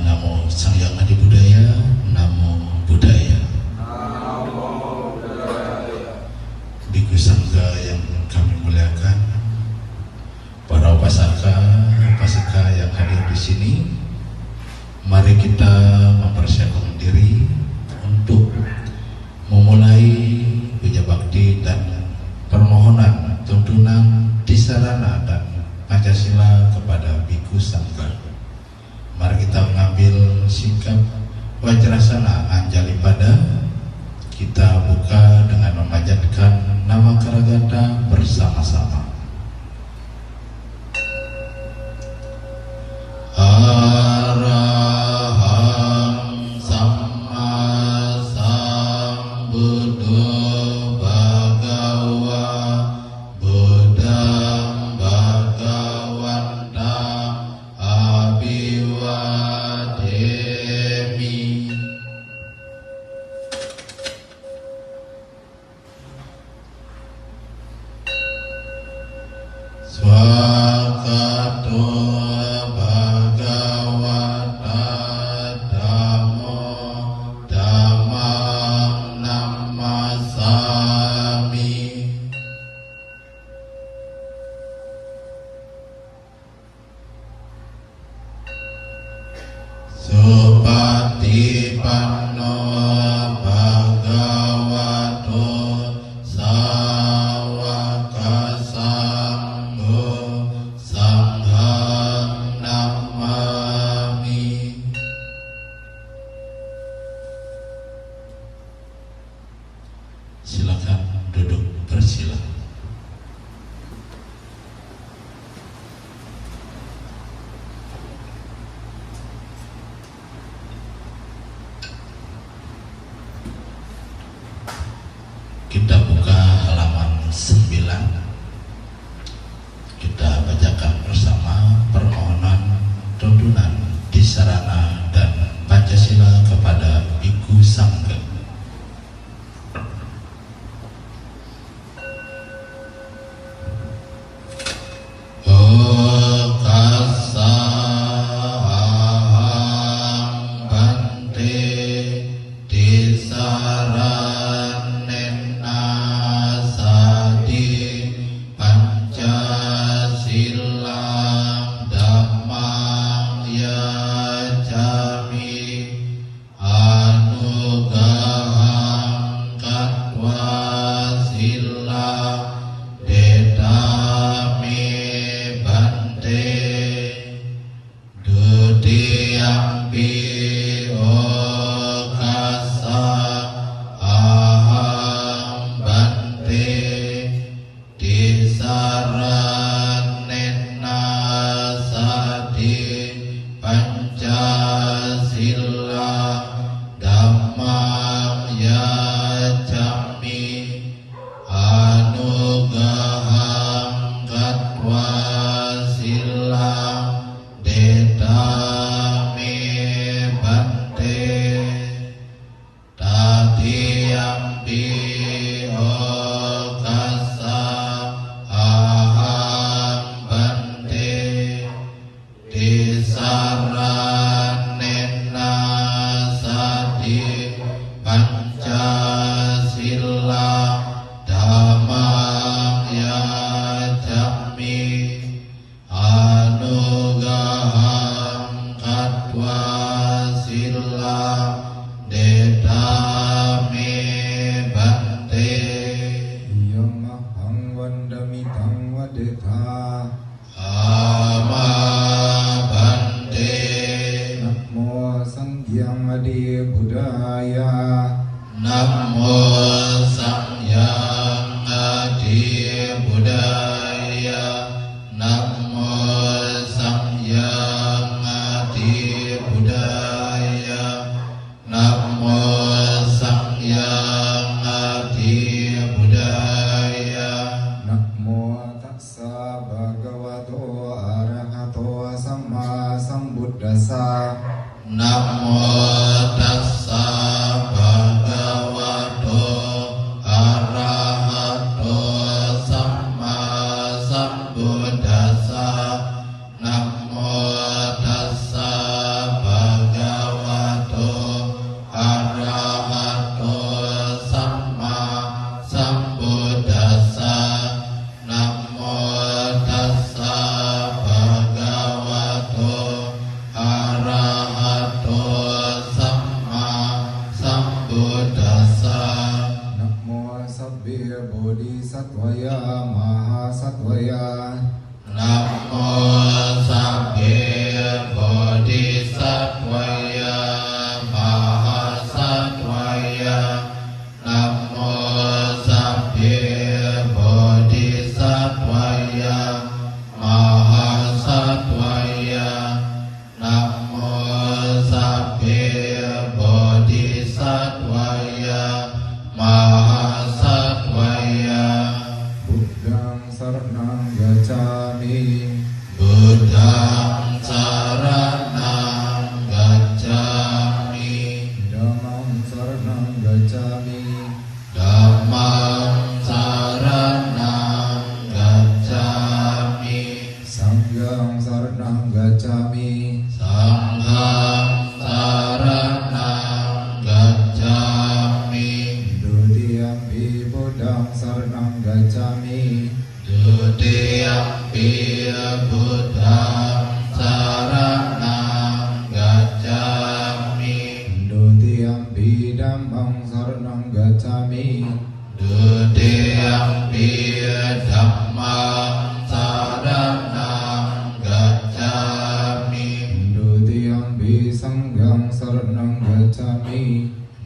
Namo Sang Hyang Adi Budaya, Namo Buddhaya. Namo Buddhaya. Biku Sangga yang kami muliakan, para upasaka yang hadir di sini, mari kita mempersiapkan diri untuk memulai puja bakti dan permohonan tuntunan Tisarana dan Pancasila kepada Biku Sangga. Mari kita mengambil sikap Wajrasana Anjali Pada. Kita buka dengan memanjatkan nama Karagata bersama-sama. Arahang Samma Sambuddho Bhagawa Buddhang Bhagawantang Abiwademi. Silakan duduk bersila. Kita buka halaman 9. Kita bacakan bersama permohonan tuntunan di Sarana dan Pancasila kepada Bhikkhu Sangga.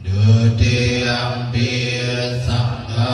Dutiyampi sanghang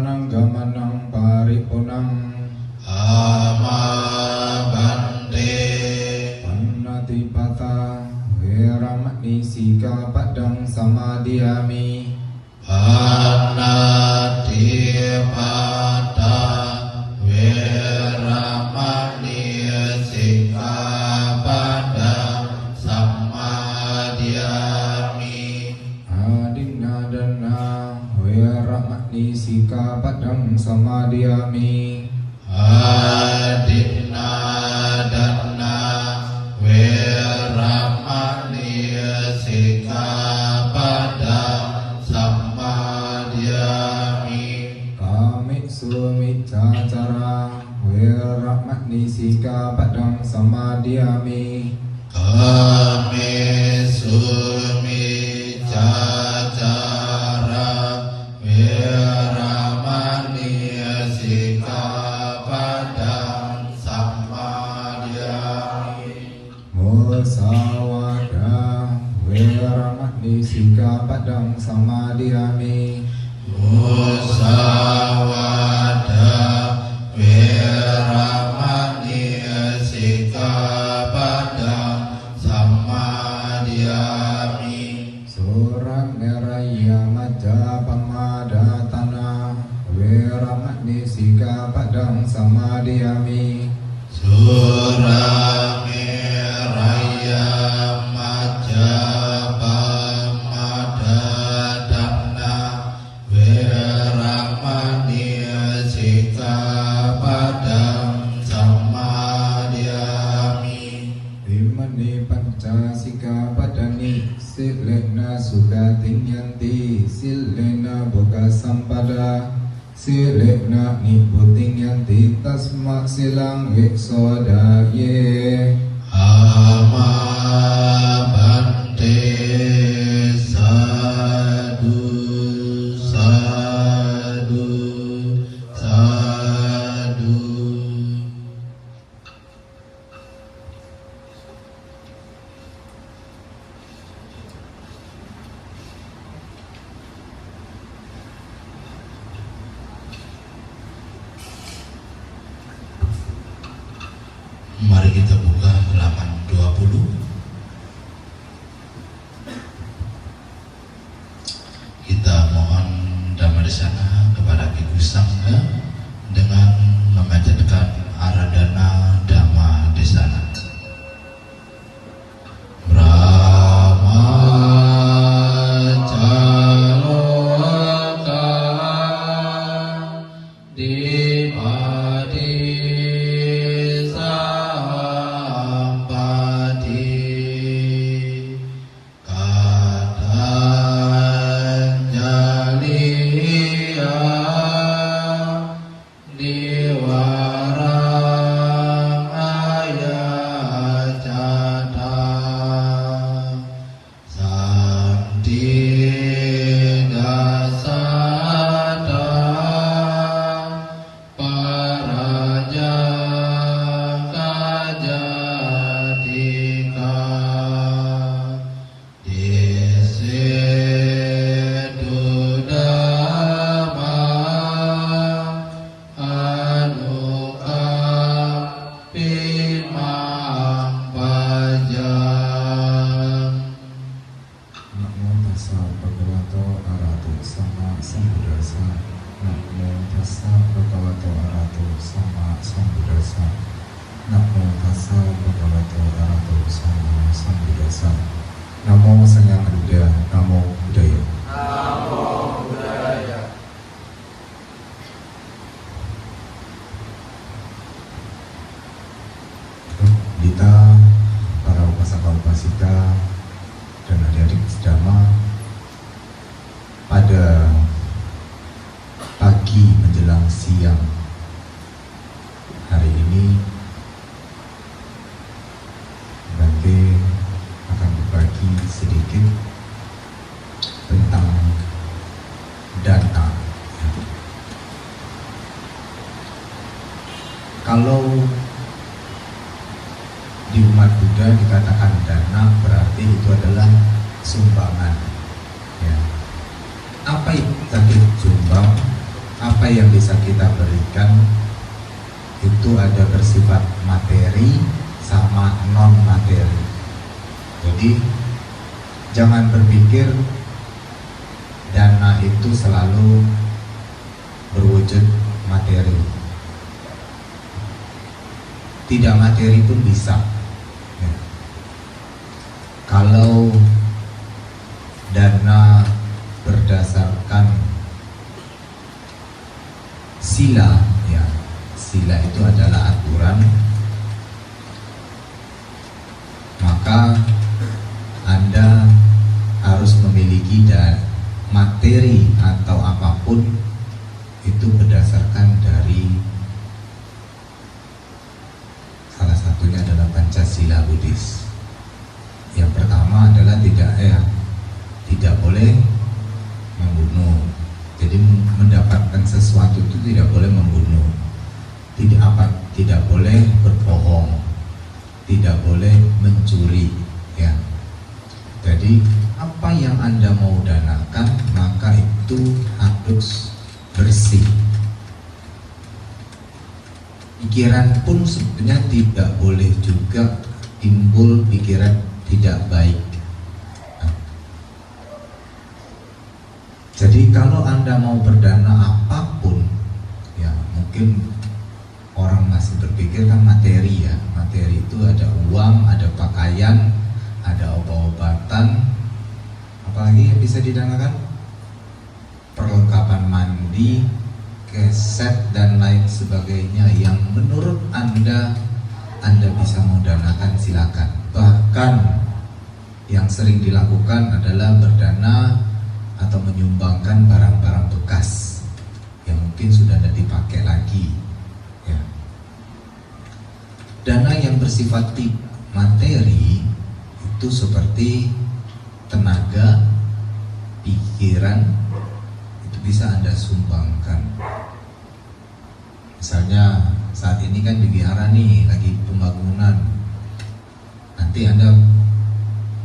gamanang paripunang amabante Pannatipata Weramani Sikapadang Samadhiyami Pannatipata Weramani Sikapadang Samadhiyami Adinadana Weramani Sikapadang Samadhiyami Adinadana Weramani Sikapadang Samadhiyami Kami sumicacara Weramani Sikapadang Samadhiyami Kami sumicacara Weramani Sikapadang Samadhiyami Musawada Weramani Sikapadang Samadhiyami Musawada Weramani Sikapadang Samadhiyami Surat Neraya Maja Pamadatana Weramani Sikapadang Samadhiyami Suramiraya Majapamadadana Weramani Sikapadang Samadhiyami Dimani Panca Sikapadani Silena Sugating Yanti Silena Boga Sampada Silena Niputing Yanti Tasma Silang Wiksodaye Amabante Sadu Sadu Sadu Mari kita buka halaman 20. Kita mohon damai di sana kepada Ki Sangga dengan memanjatkan aradana dhamma di sana. Namo Sang Buddha, Namo Buddhaya. Namo Buddhaya. Kita para upasaka-upasika dan adik-adik sedama, pada pagi menjelang siang hari ini Bante akan berbagi sedikit tentang dana. Kalau di umat Buddha dikatakan dana, berarti itu adalah sumbangan. Ya. Apa itu tadi sumbang? apa yang bisa kita berikan itu ada bersifat materi sama non materi. Jadi jangan berpikir dana itu selalu berwujud materi. Tidak materi pun bisa. Ya. Kalau dana berdasarkan sila, ya, sila itu adalah aturan, maka Anda harus memiliki materi atau apapun itu berdasarkan dari salah satunya adalah Pancasila Buddhis. Yang pertama adalah tidak boleh membunuh. Jadi mendapatkan sesuatu itu tidak boleh membunuh, tidak boleh berbohong, tidak boleh mencuri, ya. Jadi apa yang Anda mau danakan maka itu harus bersih. Pikiran pun sebenarnya tidak boleh juga timbul pikiran tidak baik. Jadi kalau Anda mau berdana apapun, ya mungkin orang masih berpikir kan materi, ya. Materi itu ada uang, ada pakaian, ada obat-obatan, apalagi yang bisa didanakan? Perlengkapan mandi, keset dan lain sebagainya yang menurut Anda bisa mendanakan, silakan. Bahkan yang sering dilakukan adalah berdana atau menyumbangkan barang-barang bekas yang mungkin sudah tidak dipakai lagi, ya. Dana yang bersifat materi itu seperti tenaga, pikiran, itu bisa Anda sumbangkan. Misalnya saat ini kan di wihara nih lagi pembangunan, nanti Anda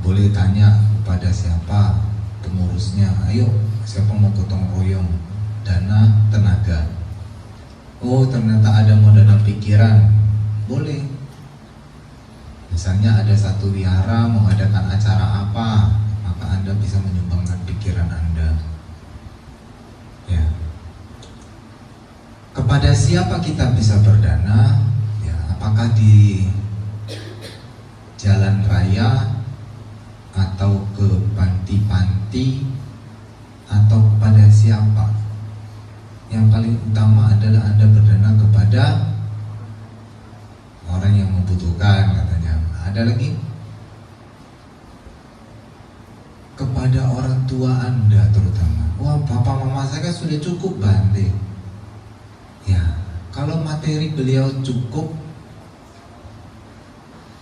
boleh tanya kepada siapa pengurusnya, ayo siapa mau gotong royong dana tenaga. Oh ternyata ada mau dana pikiran, boleh. Misalnya ada satu wihara mau adakan acara apa, maka Anda bisa menyumbangkan pikiran Anda, ya. Kepada siapa kita bisa berdana, ya, apakah di jalan raya atau ke panti-panti atau kepada siapa? Yang paling utama adalah Anda berdana kepada orang yang membutuhkan, katanya. Ada lagi kepada orang tua Anda terutama. Wah, papa mama saya kan sudah cukup, Bante. Ya, kalau materi beliau cukup,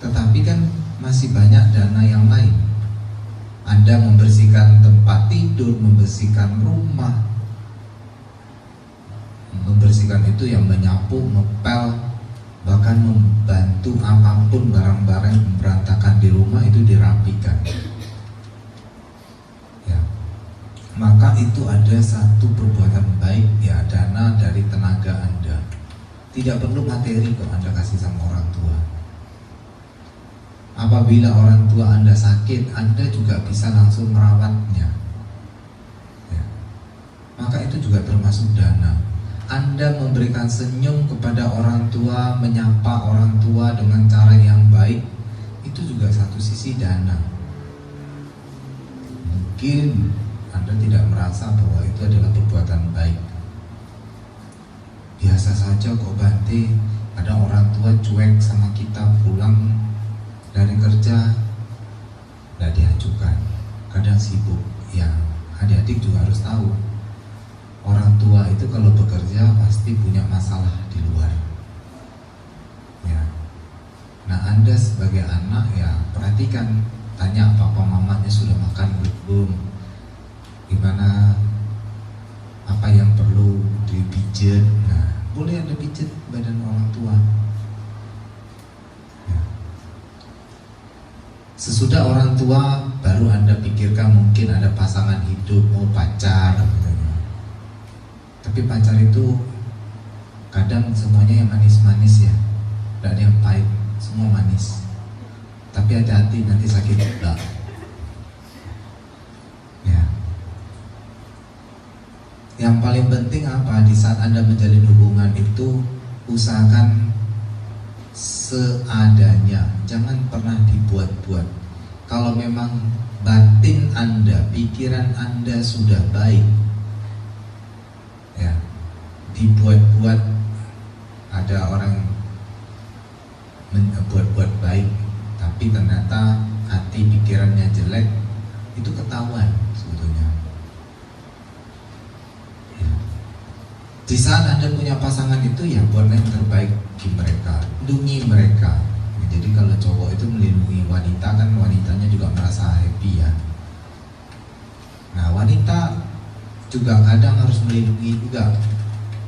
tetapi kan masih banyak dana yang lain. Anda membersihkan tempat tidur, membersihkan rumah, membersihkan itu yang menyapu, ngepel, bahkan membantu apapun barang-barang yang berantakan di rumah itu dirapikan, ya. Maka itu ada satu perbuatan baik, ya, dana dari tenaga Anda. Tidak perlu materi kok Anda kasih sama orang tua. Apabila orang tua Anda sakit, Anda juga bisa langsung merawatnya, ya. Maka itu juga termasuk dana. Anda memberikan senyum kepada orang tua, menyapa orang tua dengan cara yang baik, itu juga satu sisi dana. Mungkin Anda tidak merasa bahwa itu adalah perbuatan baik. Biasa saja kok, Bante. Ada orang tua cuek sama kita, pulang dari kerja tidak diajukan, kadang sibuk. Ya, adik-adik juga harus tahu, orang tua itu kalau bekerja pasti punya masalah di luar, ya. Nah, Anda sebagai anak, ya, perhatikan, tanya papa mamanya sudah makan belum, gimana, apa yang perlu dipijat. Nah, boleh Anda pijat badan orang tua. Sesudah orang tua, baru Anda pikirkan mungkin ada pasangan hidup, mau pacar, katanya. Tapi pacar itu kadang semuanya yang manis-manis ya, tidak ada yang pahit, semua manis. Tapi hati-hati nanti sakit juga. Ya. Yang paling penting apa? Di saat Anda menjalin hubungan itu usahakan seadanya, jangan pernah dibuat-buat. Kalau memang batin Anda, pikiran Anda sudah baik, ya, dibuat-buat. Ada orang buat-buat baik, tapi ternyata hati pikirannya jelek, itu ketahuan sebetulnya. Ya. Di saat Anda punya pasangan itu ya buatlah yang terbaik di mereka, lindungi mereka. Jadi kalau cowok itu melindungi wanita, kan wanitanya juga merasa happy ya. Nah, wanita juga kadang harus melindungi juga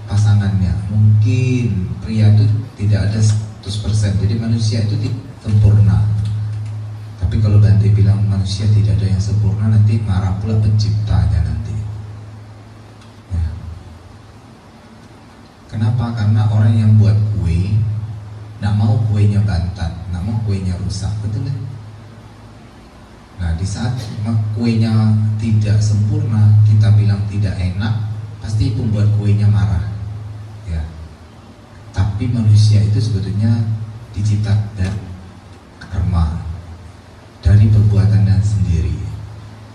pasangannya. Mungkin pria itu tidak ada 100%, jadi manusia itu tidak sempurna. Tapi kalau Bante bilang manusia tidak ada yang sempurna, nanti marah pula penciptanya nanti. Ya. Kenapa? Karena orang yang buat kue nggak mau kuenya bantat, nggak mau kuenya rusak, betul ya? Nah, di saat kuenya tidak sempurna, kita bilang tidak enak, pasti pembuat kuenya marah. Ya. Tapi manusia itu sebetulnya diciptakan dari karma, dari perbuatannya sendiri.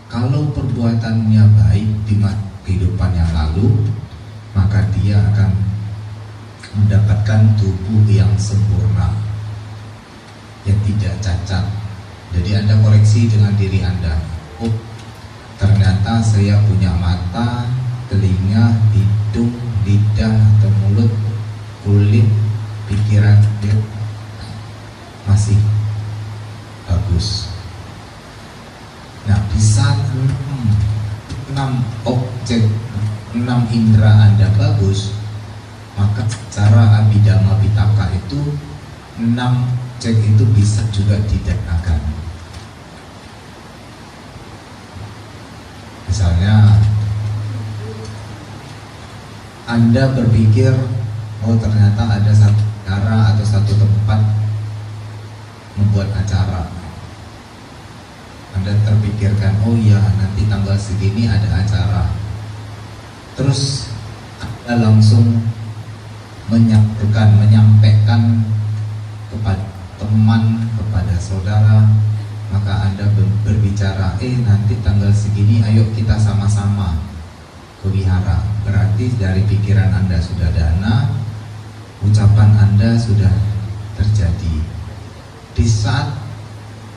Kalau perbuatannya baik di kehidupan yang lalu, maka dia akan mendapatkan tubuh yang sempurna, yang tidak cacat. Jadi Anda koreksi dengan diri Anda. Oh, ternyata saya punya mata, telinga, hidung, lidah atau mulut, kulit, pikiran dia masih bagus. Nah, bisa 6 objek, 6 indera Anda bagus, maka secara Abhidhamma Pitaka itu 6 cek itu bisa juga didapatkan. Misalnya Anda berpikir, oh ternyata ada satu cara atau satu tempat membuat acara. Anda terpikirkan, oh iya nanti tanggal segini ada acara. Terus Anda langsung menyampaikan kepada teman, kepada saudara, maka Anda berbicara, nanti tanggal segini ayo kita sama-sama ke wihara. Berarti dari pikiran Anda sudah dana, ucapan Anda sudah terjadi. Di saat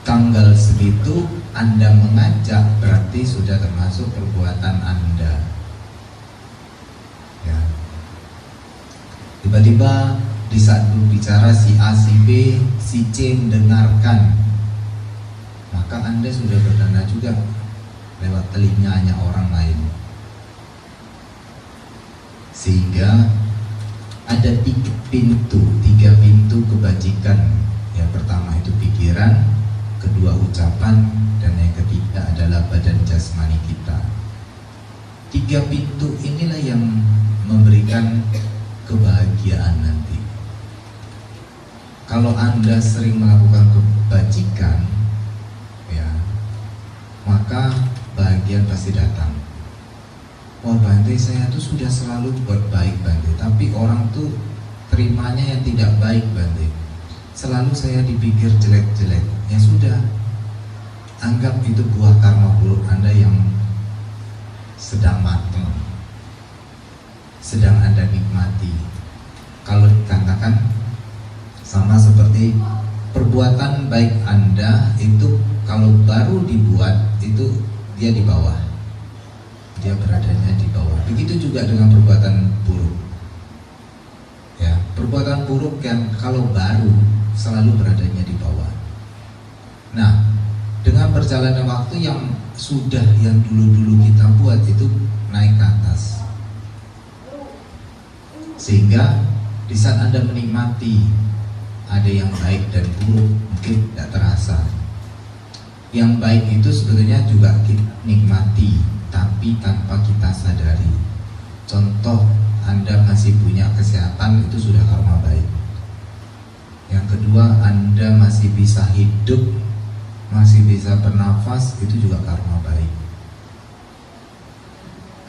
tanggal segitu Anda mengajak, berarti sudah termasuk perbuatan Anda. Ya. Tiba-tiba di saat berbicara si A, si B, si C mendengarkan, maka Anda sudah berdana juga lewat telinganya orang lain. Sehingga ada 3 pintu kebajikan. Yang pertama itu pikiran, kedua ucapan, dan yang ketiga adalah badan jasmani kita. 3 pintu inilah yang memberikan kebahagiaan nanti. Kalau Anda sering melakukan kebajikan, ya, maka bahagia pasti datang. Wah Bante, saya tuh sudah selalu buat baik Bante, tapi orang tuh terimanya yang tidak baik Bante. Selalu saya dipikir jelek-jelek. Ya sudah, anggap itu buah karma buruk Anda yang sedang matang, sedang Anda nikmati. Kalau dikatakan sama seperti perbuatan baik Anda itu kalau baru dibuat itu dia di bawah, dia beradanya di bawah. Begitu juga dengan perbuatan buruk. Ya, perbuatan buruk yang kalau baru selalu beradanya di bawah. Nah, dengan berjalannya waktu yang dulu-dulu kita buat itu naik ke atas. Sehingga di saat Anda menikmati ada yang baik dan buruk mungkin tidak terasa. Yang baik itu sebetulnya juga kita nikmati, tapi tanpa kita sadari. Contoh, Anda masih punya kesehatan, itu sudah karma baik. Yang kedua, Anda masih bisa hidup, masih bisa bernafas, itu juga karma baik.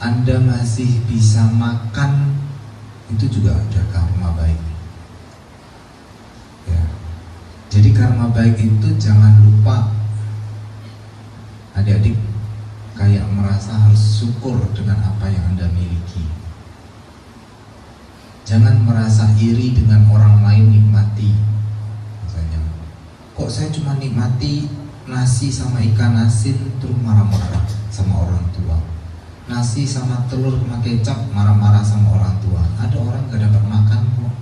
Anda masih bisa makan, itu juga ada karma baik. Ya. Jadi karma baik itu jangan lupa, adik-adik kayak merasa harus syukur dengan apa yang Anda miliki. Jangan merasa iri dengan orang lain nikmati. Misalnya, kok saya cuma nikmati nasi sama ikan asin terus marah-marah sama orang tua. Nasi sama telur sama kecap marah-marah sama orang tua. Ada orang gak dapat makan kok.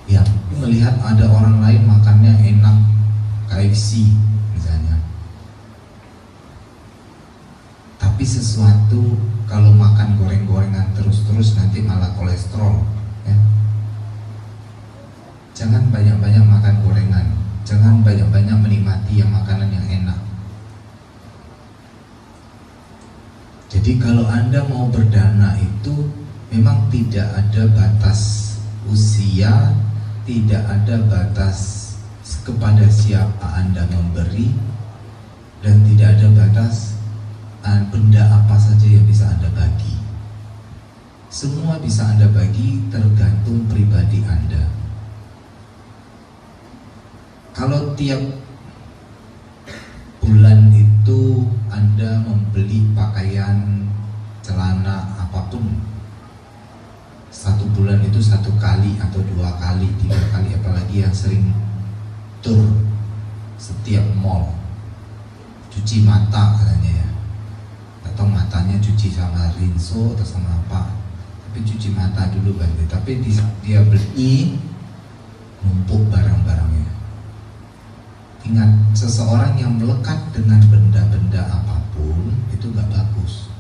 Ya, melihat ada orang lain makannya enak, KFC misalnya. Tapi sesuatu kalau makan goreng-gorengan terus-terus nanti malah kolesterol, ya. Jangan banyak-banyak makan gorengan, jangan banyak-banyak menikmati yang makanan yang enak. Jadi kalau Anda mau berdana itu memang tidak ada batas usia, tidak ada batas kepada siapa Anda memberi, dan tidak ada batas benda apa saja yang bisa Anda bagi. Semua bisa Anda bagi tergantung pribadi Anda. Kalau tiap bulan itu Anda membeli pakaian, celana, apapun, satu bulan itu 1 kali atau 2 kali, 3 kali, apalagi yang sering tur setiap mall, cuci mata katanya ya, atau matanya cuci sama rinso atau sama apa, tapi cuci mata dulu kan. Tapi dia beli numpuk barang-barangnya. Ingat, seseorang yang melekat dengan benda-benda apapun itu gak bagus.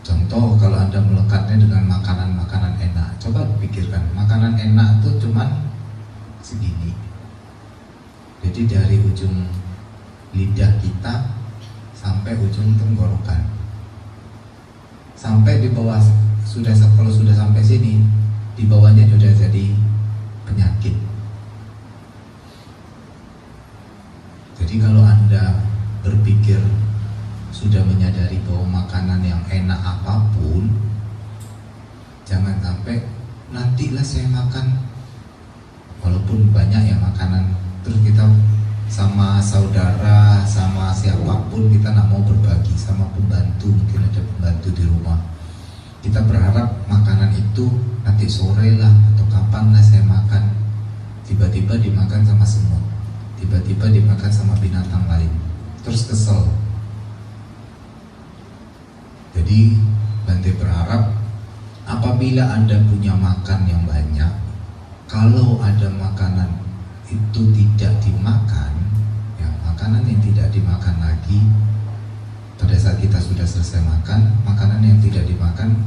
Contoh, kalau Anda melekatnya dengan makanan-makanan enak, coba pikirkan, makanan enak itu cuman segini. Jadi dari ujung lidah kita sampai ujung tenggorokan, sampai di bawah kalau sudah sampai sini, di bawahnya sudah jadi penyakit. Jadi kalau Anda berpikir sudah menyadari bahwa makanan yang enak apapun, jangan sampai nantilah saya makan, walaupun banyak ya makanan, terus kita sama saudara, sama siapapun kita nak mau berbagi, sama pembantu, mungkin ada pembantu di rumah, kita berharap makanan itu nanti sore lah atau kapan lah saya makan, tiba-tiba dimakan sama semut, tiba-tiba dimakan sama binatang lain, terus kesel. Jadi Bante berharap apabila Anda punya makan yang banyak, kalau ada makanan itu tidak dimakan, ya makanan yang tidak dimakan lagi, pada saat kita sudah selesai makan, makanan yang tidak dimakan,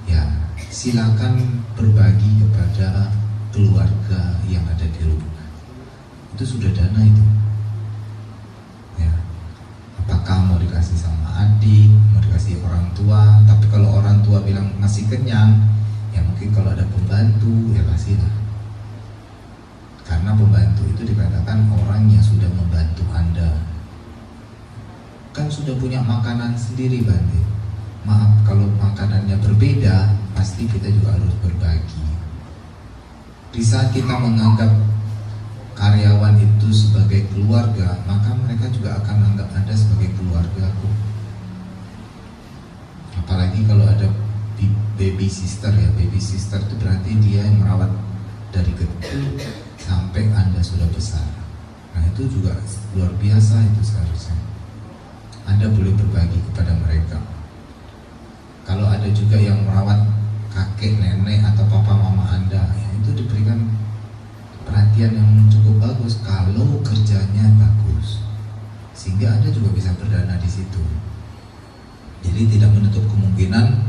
ya silakan berbagi kepada keluarga yang ada di rumah. Itu sudah dana itu. Ya. Apakah mau dikasih sama adik, mau dikasih orang tua, tapi kalau orang tua bilang masih kenyang, ya mungkin kalau ada pembantu, ya kasihlah. Karena pembantu itu dikatakan orang yang sudah membantu Anda, kan sudah punya makanan sendiri Bante. Maaf kalau makanannya berbeda, pasti kita juga harus berbagi. Di saat kita menganggap karyawan itu sebagai keluarga, maka mereka juga akan anggap Anda sebagai keluargaku. Apalagi kalau ada baby sister ya, baby sister itu berarti dia yang merawat dari kecil sampai Anda sudah besar. Nah itu juga luar biasa itu seharusnya. Anda boleh berbagi kepada mereka. Kalau ada juga yang merawat kakek, nenek atau papa mama Anda, ya itu diberikan perhatian yang cukup bagus kalau kerjanya bagus, sehingga Anda juga bisa berdana di situ. Jadi tidak menutup kemungkinan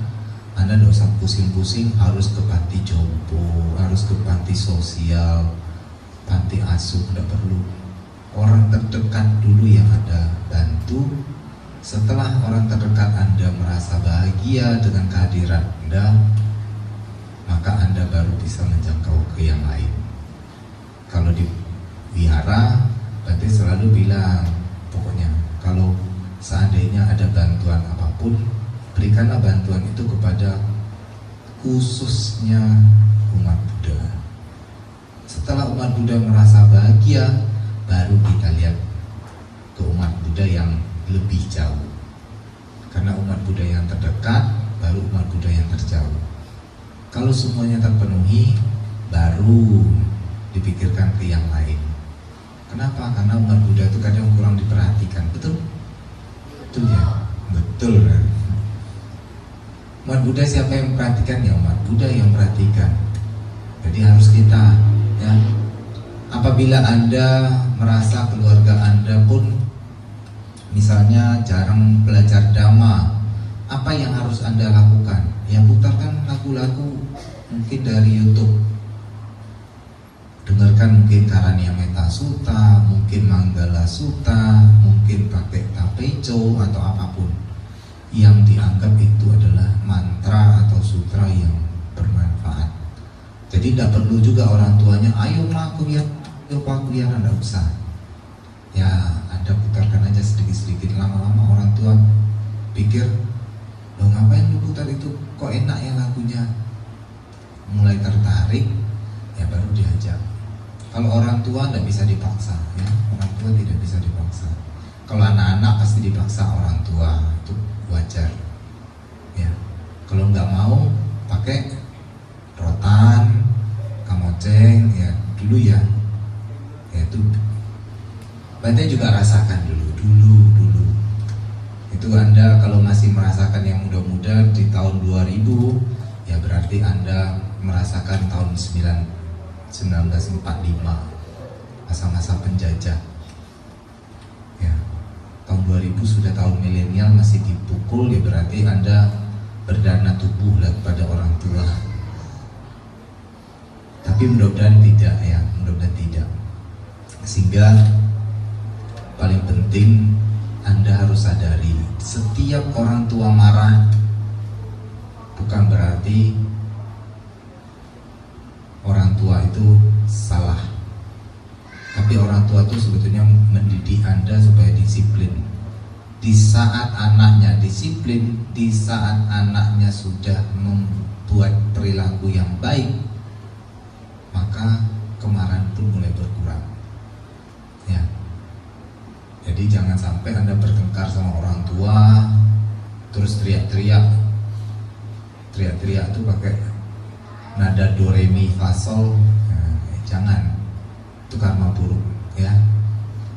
Anda tidak usah pusing-pusing harus ke panti jompo, harus ke panti sosial, panti asuh, tidak perlu. Orang terdekat dulu yang Anda bantu, Setelah orang terdekat Anda merasa bahagia dengan kehadiran Anda, maka Anda baru bisa menjangkau ke yang lain. Kalau di wihara, berarti selalu bilang, pokoknya kalau seandainya ada bantuan apapun, berikanlah bantuan itu kepada khususnya umat Buddha. Setelah umat Buddha merasa bahagia, baru kita lihat ke umat Buddha yang lebih jauh. Karena umat Buddha yang terdekat, baru umat Buddha yang terjauh. Kalau semuanya terpenuhi, baru dipikirkan ke yang lain. Kenapa? Karena umat Buddha itu kadang kurang diperhatikan. Betul? Betul ya? Betul kan? Umat Buddha siapa yang memperhatikan? Ya umat Buddha yang memperhatikan. Jadi harus kita, ya. Apabila Anda merasa keluarga Anda pun misalnya jarang belajar Dhamma, apa yang harus Anda lakukan? Ya putarkan lagu-lagu mungkin dari YouTube. Dengarkan mungkin Karania Metta Sutta, mungkin Manggala Sutta, mungkin pakai Tapejo atau apapun yang dianggap itu adalah mantra atau sutra yang bermanfaat. Jadi tidak perlu juga orang tuanya, ayo mak kuliah, tidak usah. Ya Anda putarkan aja sedikit-sedikit, lama-lama orang tua pikir, loh ngapain lu putar itu, kok enak ya lagunya. Mulai tertarik, ya baru diajak. Kalau orang tua tidak bisa dipaksa, ya orang tua tidak bisa dipaksa. Kalau anak-anak pasti dipaksa orang tua, itu wajar. Ya, kalau nggak mau pakai rotan, kamoceng, ya dulu ya, ya itu. Bantai juga rasakan dulu. Itu Anda kalau masih merasakan yang muda-muda di tahun 2000, ya berarti Anda merasakan tahun 1945, masa-masa penjajah. Ya, tahun 2000 sudah tahun milenial, masih dipukul, ya berarti Anda berdana tubuh lah kepada orang tua. Tapi mudah-mudahan tidak, ya, mudah-mudahan tidak. Sehingga paling penting Anda harus sadari, setiap orang tua marah bukan berarti orang tua itu salah. Tapi orang tua itu sebetulnya mendidik Anda supaya disiplin. Di saat anaknya disiplin, di saat anaknya sudah membuat perilaku yang baik, maka kemarahan pun mulai berkurang. Ya. Jadi jangan sampai Anda bertengkar sama orang tua terus teriak-teriak itu pakai nada do re mi fa sol. Nah, jangan, itu karma buruk, ya.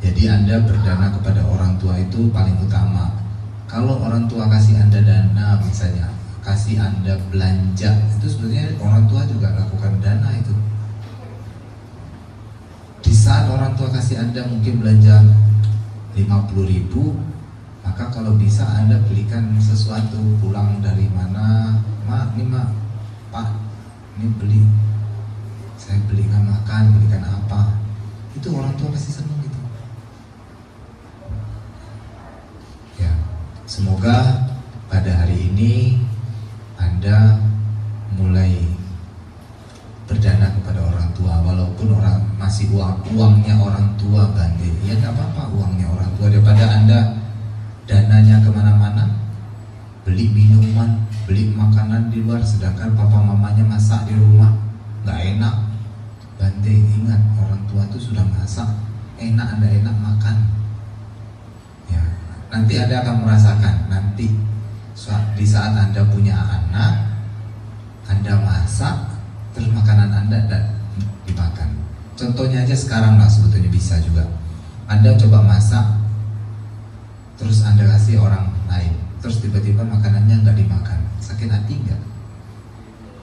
Jadi Anda berdana kepada orang tua itu paling utama. Kalau orang tua kasih Anda dana, misalnya kasih Anda belanja, itu sebenarnya orang tua juga lakukan dana itu. Di saat orang tua kasih Anda mungkin belanja 50.000, maka kalau bisa Anda belikan sesuatu, pulang dari mana, mak, ini mak, pak, ini beli, saya belikan makan, belikan apa, itu orang tua pasti senang gitu. Ya, semoga pada hari ini Anda mulai berdana kepada orang tua, walaupun orang masih uangnya orang tua Bante, ya nggak apa-apa uangnya orang tua, daripada Anda dananya kemana-mana, beli minuman, beli makanan di luar, sedangkan papa mamanya masak di rumah nggak enak. Bante, ingat orang tua itu sudah masak, enak, Anda enak makan. Ya, nanti Anda akan merasakan, nanti di saat Anda punya anak, Anda masak, terus makanan Anda dimakan. Contohnya aja sekarang lah, sebetulnya bisa juga. Anda coba masak, terus Anda kasih orang lain, terus tiba-tiba makanannya nggak dimakan, sakit hati nggak?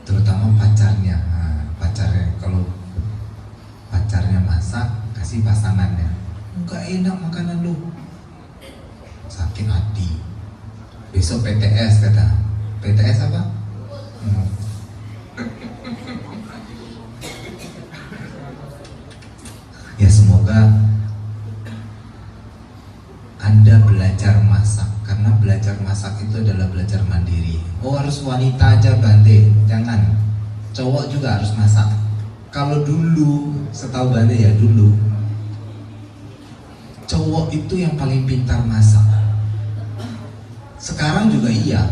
Terutama pacarnya. Nah, pacarnya, kalau pacarnya masak, kasih pasangannya, nggak enak makanan lu, sakit hati. Besok PTS kata, PTS apa? Ya semoga Anda belajar masak, karena oh harus wanita aja Bante, jangan, cowok juga harus masak. Kalau dulu, setahu Bante ya dulu, cowok itu yang paling pintar masak. Sekarang juga iya.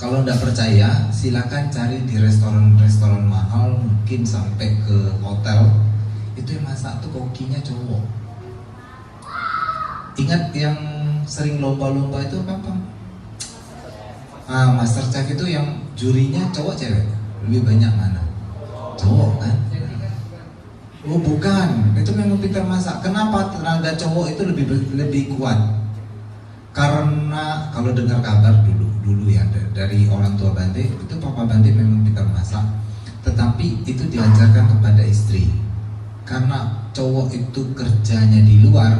Kalau nggak percaya, silakan cari di restoran-restoran mahal, mungkin sampai ke hotel. Itu yang masak tuh kokinya cowok. Ingat yang sering lomba-lomba itu apa? Master Chef itu yang jurinya cowok cewek? Lebih banyak mana? Cowok kan? Oh bukan, itu memang pintar masak. Kenapa tenaga cowok itu lebih kuat? Karena kalau dengar kabar dulu ya dari orang tua Bante, itu papa Bante memang pintar masak. Tetapi itu diajarkan kepada istri. Karena cowok itu kerjanya di luar,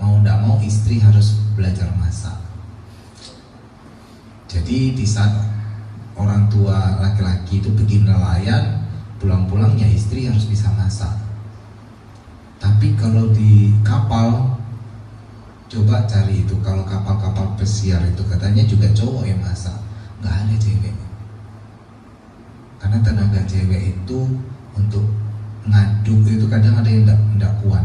mau tidak mau istri harus belajar masak. Jadi di saat orang tua laki-laki itu pergi nelayan, pulang-pulangnya istri harus bisa masak. Tapi kalau di kapal, coba cari itu, kalau kapal-kapal pesiar itu katanya juga cowok yang masak, nggak ada cewek. Karena tenaga cewek itu untuk ngaduk itu kadang ada yang tidak kuat.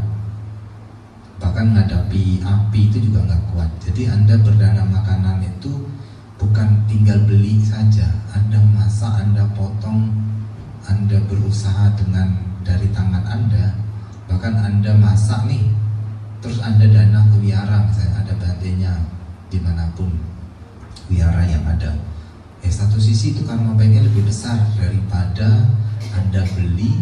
Bahkan menghadapi api itu juga nggak kuat. Jadi Anda berdana makanan itu bukan tinggal beli saja, Anda masak, Anda potong, Anda berusaha dengan dari tangan Anda. Bahkan Anda masak nih, terus Anda dana ke wihara, misalnya ada bantenya dimanapun wihara yang ada. Satu sisi itu karma baiknya lebih besar daripada Anda beli,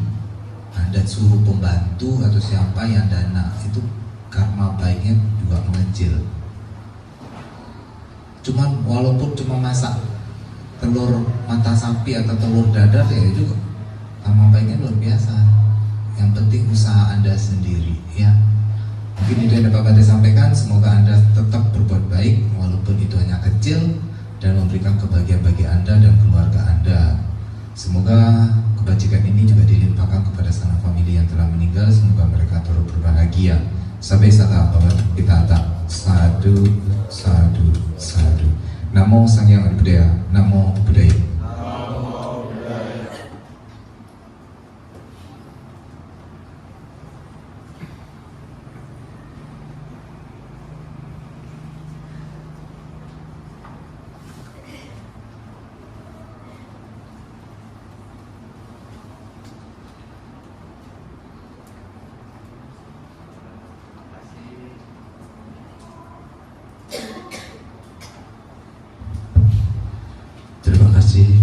Anda suruh pembantu atau siapa yang dana, itu karma baiknya juga mengecil. Cuman walaupun cuma masak telur mata sapi atau telur dadar ya juga karma baiknya luar biasa. Yang penting usaha Anda sendiri ya. Mungkin itu yang dapat Bante sampaikan. Semoga Anda tetap berbuat baik walaupun itu hanya kecil dan memberikan kebahagiaan bagi Anda dan keluarga Anda. Semoga kebajikan ini juga dilimpahkan kepada sanak famili yang telah meninggal. Semoga mereka turut berbahagia. Sampai sata bahwa kita tak sadu, sadu, sadu. Namo Sang Hyang Adi Budaya. Namo Buddhaya.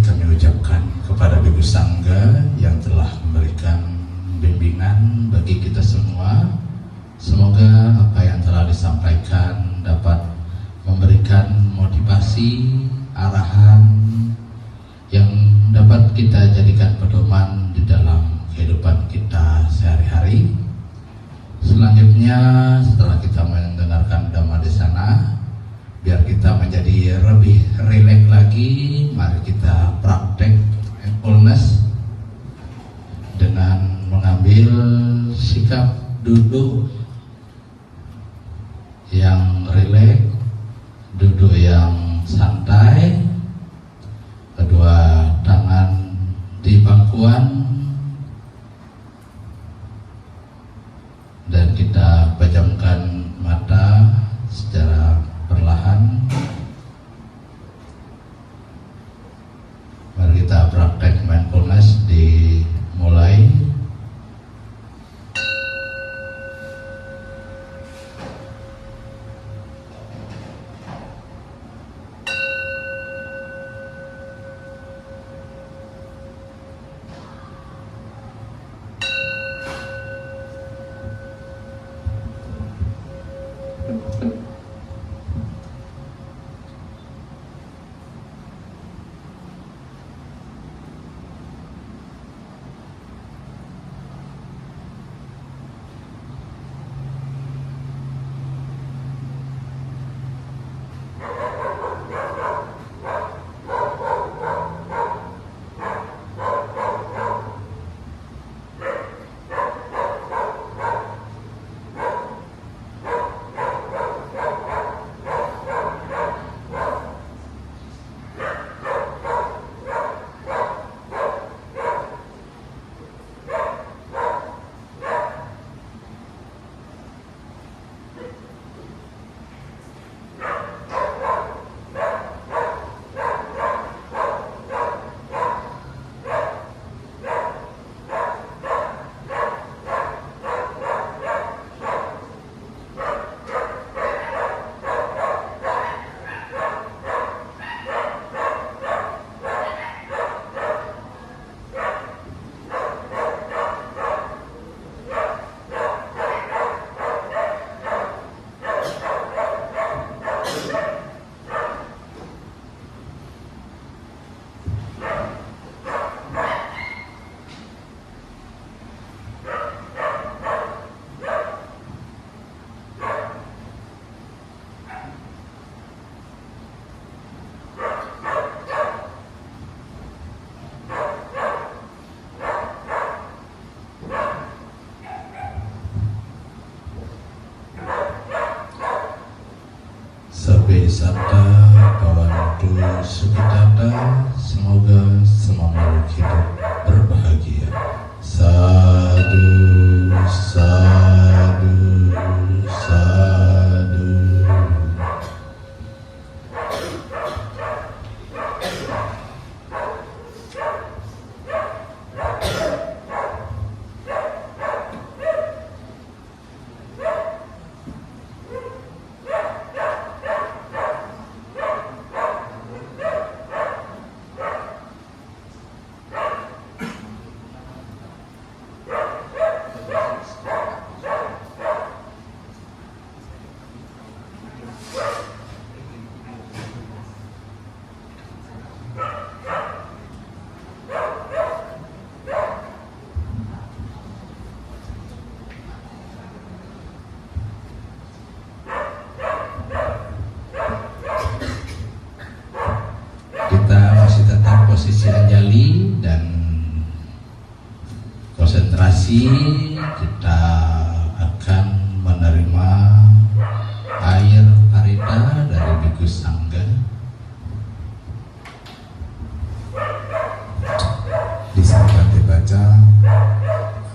Kami ucapkan kepada Bibu Sangga yang telah memberikan bimbingan bagi kita semua. Semoga apa yang telah disampaikan dapat memberikan motivasi, arahan yang dapat kita jadikan pedoman di dalam kehidupan kita sehari-hari. Selanjutnya setelah kita mendengarkan Dhamma Desana, biar kita menjadi lebih rileks lagi, mari kita praktek mindfulness dengan mengambil sikap duduk yang rileks, duduk yang santai, kedua tangan di pangkuan, dan kita pejamkan mata secara perlahan. Mari kita praktek mindfulness dimulai. tradisi kita akan menerima air parida dari Biku Sangga. Di saat Bante baca,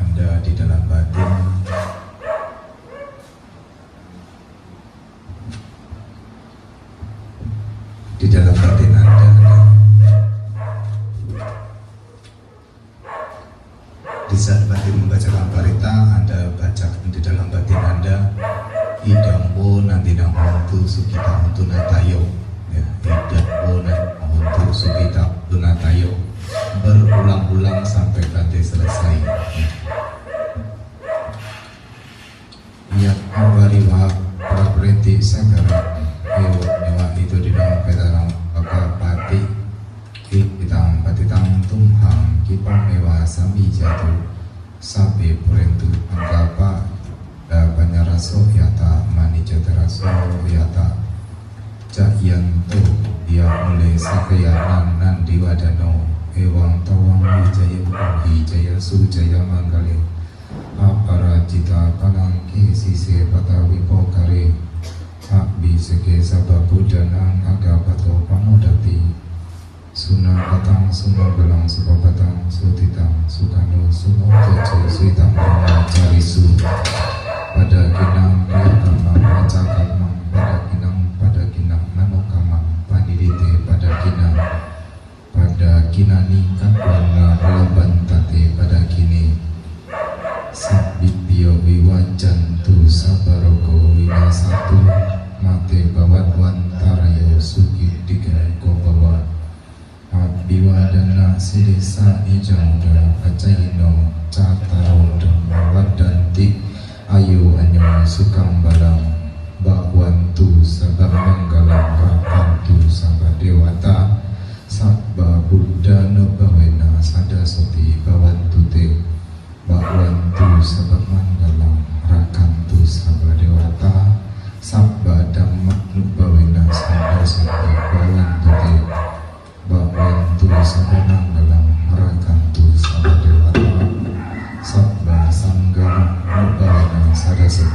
Anda di dalam batin Anda, di saat batin membacakan parita, Anda bacakan di dalam batin Anda, idambo nanti nahontu sukita untuk natayo, ya, idambo nanti nahontu sukita untuk natayo, berulang-ulang sampai Bante selesai. Ya awari wahab prapreti sagara ewa itu di dalam kata pati kitang patitang tumhang kipang ewa sami jatuh sabe purentu anggapa banyaraso yata mani jataraso yata jayanto dia oleh sakayanan nan diwadano ewang tawang wijaya sujaya manggalin aparajita panangki sise patawi pokare abbi seke sababu danang agapato pamodati suna patang suna belang supabatang sutitang sukano sumo tejo suitang brahma carisu pada kinang kayakama pacakamang pada kinang manokamang panidite pada kinani kakwanga labantate pada kini sabibio wiwajantu sabaroko winasatu mate bawat wantarayo suki digago bawa abiwadana sidesa ijangga acayino cataro dhammawadanti ayu anyo sukang balang bakwantu sabang manggalang rakantu sabah dewata sabba buddha no bawena sadasoti bawantute bakwantu sabab manggalang rakantu sabah dewata sabba dhamma nubawena sadasoti bawantute bakwantu sabah manggalang rakantu sabah dewata sabba sanggara nubawena sadasoti